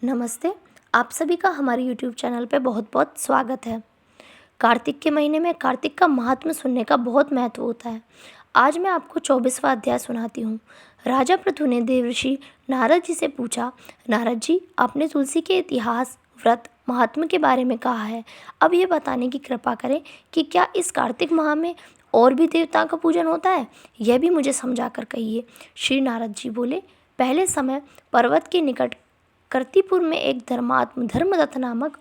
नमस्ते। आप सभी का हमारे यूट्यूब चैनल पे बहुत बहुत स्वागत है। कार्तिक के महीने में कार्तिक का महात्म्य सुनने का बहुत महत्व होता है। आज मैं आपको 24वां अध्याय सुनाती हूँ। राजा पृथु ने देवर्षि नारद जी से पूछा, नारद जी, आपने तुलसी के इतिहास, व्रत, महात्म्य के बारे में कहा है। अब ये बताने की कृपा करें कि क्या इस कार्तिक माह में और भी देवताओं का पूजन होता है? यह भी मुझे समझा कर कहिए। श्री नारद जी बोले, पहले समय पर्वत के निकट कर्तिपुर में एक धर्मात्म धर्मदत्त नामक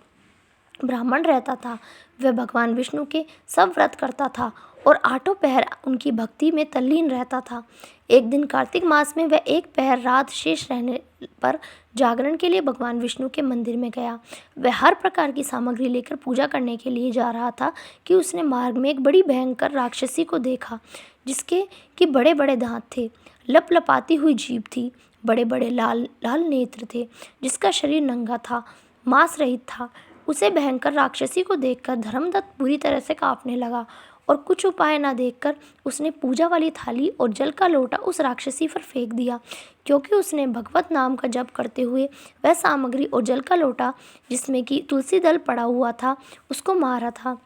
ब्राह्मण रहता था। वह भगवान विष्णु के सब व्रत करता था और आठों पहर उनकी भक्ति में तल्लीन रहता था। एक दिन कार्तिक मास में वह एक पहर रात शेष रहने पर जागरण के लिए भगवान विष्णु के मंदिर में गया। वह हर प्रकार की सामग्री लेकर पूजा करने के लिए जा रहा था कि उसने मार्ग में एक बड़ी भयंकर राक्षसी को देखा, जिसके कि बड़े बड़े दांत थे, लपलपाती हुई जीभ थी, बड़े बड़े लाल लाल नेत्र थे, जिसका शरीर नंगा था, मांस रहित था। उसे भयंकर राक्षसी को देखकर धर्मदत्त बुरी तरह से कांपने लगा और कुछ उपाय न देखकर उसने पूजा वाली थाली और जल का लोटा उस राक्षसी पर फेंक दिया, क्योंकि उसने भगवत नाम का जप करते हुए वह सामग्री और जल का लोटा जिसमें कि तुलसी दल पड़ा हुआ था उसको मारा था।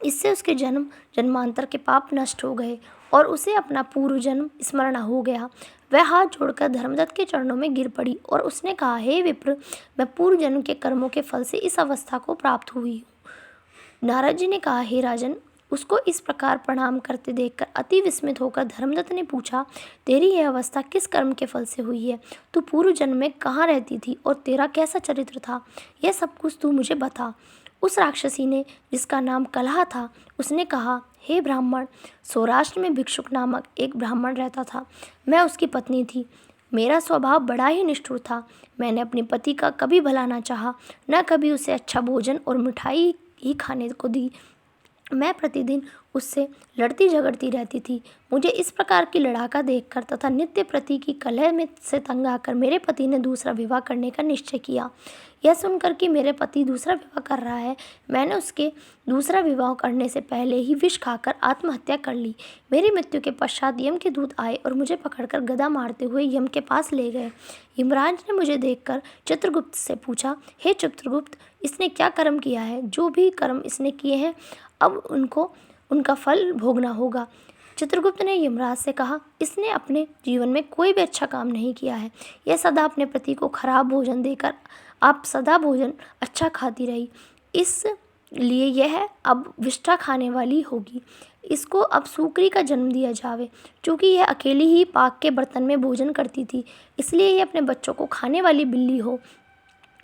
इससे उसके जन्म जन्मांतर के पाप नष्ट हो गए और उसे अपना पूर्व जन्म स्मरण हो गया। वह हाथ जोड़कर धर्मदत्त के चरणों में गिर पड़ी और उसने कहा, हे विप्र, मैं पूर्व जन्म के कर्मों के फल से इस अवस्था को प्राप्त हुई हूँ। नारद जी ने कहा, हे राजन, उसको इस प्रकार प्रणाम करते देखकर अति विस्मित होकर धर्मदत्त ने पूछा, तेरी यह अवस्था किस कर्म के फल से हुई है? तू पूर्व जन्म में कहाँ रहती थी और तेरा कैसा चरित्र था? यह सब कुछ तू मुझे बता। उस राक्षसी ने, जिसका नाम कलहा था, उसने कहा, हे ब्राह्मण, सौराष्ट्र में भिक्षुक नामक एक ब्राह्मण रहता था। मैं उसकी पत्नी थी। मेरा स्वभाव बड़ा ही निष्ठुर था। मैंने अपने पति का कभी भला ना चाहा, न कभी उसे अच्छा भोजन और मिठाई ही खाने को दी। मैं प्रतिदिन उससे लड़ती झगड़ती रहती थी। मुझे इस प्रकार की लड़ाका देखकर तथा नित्य प्रति की कलह में से तंग आकर मेरे पति ने दूसरा विवाह करने का निश्चय किया। यह सुनकर कि मेरे पति दूसरा विवाह कर रहा है, मैंने उसके दूसरा विवाह करने से पहले ही विष खाकर आत्महत्या कर ली। मेरी मृत्यु के पश्चात यम के दूत आए और मुझे पकड़कर गदा मारते हुए यम के पास ले गए। यमराज ने मुझे देखकर चित्रगुप्त से पूछा, हे चित्रगुप्त, इसने क्या कर्म किया है? जो भी कर्म इसने किए हैं अब उनको उनका फल भोगना होगा। चित्रगुप्त ने यमराज से कहा, इसने अपने जीवन में कोई भी अच्छा काम नहीं किया है। यह सदा अपने पति को खराब भोजन देकर आप सदा भोजन अच्छा खाती रही, इसलिए यह अब विष्ठा खाने वाली होगी। इसको अब सूकरी का जन्म दिया जावे। चूँकि यह अकेली ही पाक के बर्तन में भोजन करती थी, इसलिए यह अपने बच्चों को खाने वाली बिल्ली हो।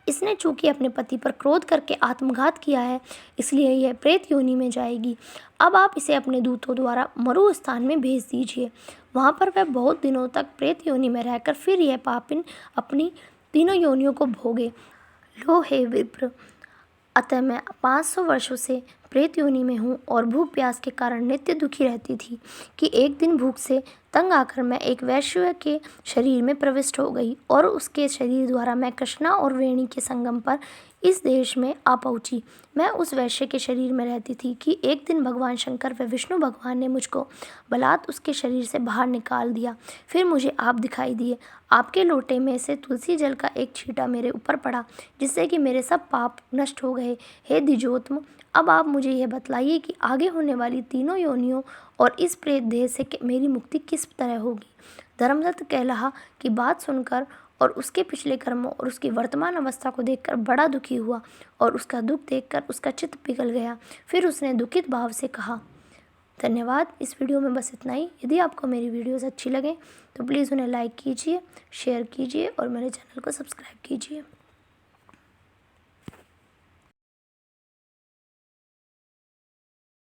इसने चूंकि अपने पति पर क्रोध करके आत्मघात किया है, इसलिए यह प्रेत योनि में जाएगी। अब आप इसे अपने दूतों द्वारा मरु स्थान में भेज दीजिए। वहाँ पर वह बहुत दिनों तक प्रेत योनि में रहकर फिर यह पापिन अपनी तीनों योनियों को भोगे। लो हे विप्र, अतः मैं 500 वर्षों से प्रेत योनि में हूँ और भूख प्यास के कारण नित्य दुखी रहती थी कि एक दिन भूख से तंग आकर मैं एक वैश्य के शरीर में प्रविष्ट हो गई और उसके शरीर द्वारा मैं कृष्णा और वेणी के संगम पर इस देश में आ पहुंची। मैं उस वैश्य के शरीर में रहती थी कि एक दिन भगवान शंकर व विष्णु भगवान ने मुझको बलात् उसके शरीर से बाहर निकाल दिया। फिर मुझे आप दिखाई दिए। आपके लोटे में से तुलसी जल का एक छींटा मेरे ऊपर पड़ा, जिससे कि मेरे सब पाप नष्ट हो गए। हे द्विजोत्तम, अब आप मुझे यह बतलाइए कि आगे होने वाली तीनों योनियों और इस प्रेत देह से मेरी मुक्ति किस तरह होगी। धर्मदत्त कहलाहा की बात सुनकर और उसके पिछले कर्मों और उसकी वर्तमान अवस्था को देखकर बड़ा दुखी हुआ और उसका दुख देखकर उसका चित्त पिघल गया। फिर उसने दुखित भाव से कहा, धन्यवाद। इस वीडियो में बस इतना ही। यदि आपको मेरी वीडियोस अच्छी लगे तो प्लीज़ उन्हें लाइक कीजिए, शेयर कीजिए और मेरे चैनल को सब्सक्राइब कीजिए।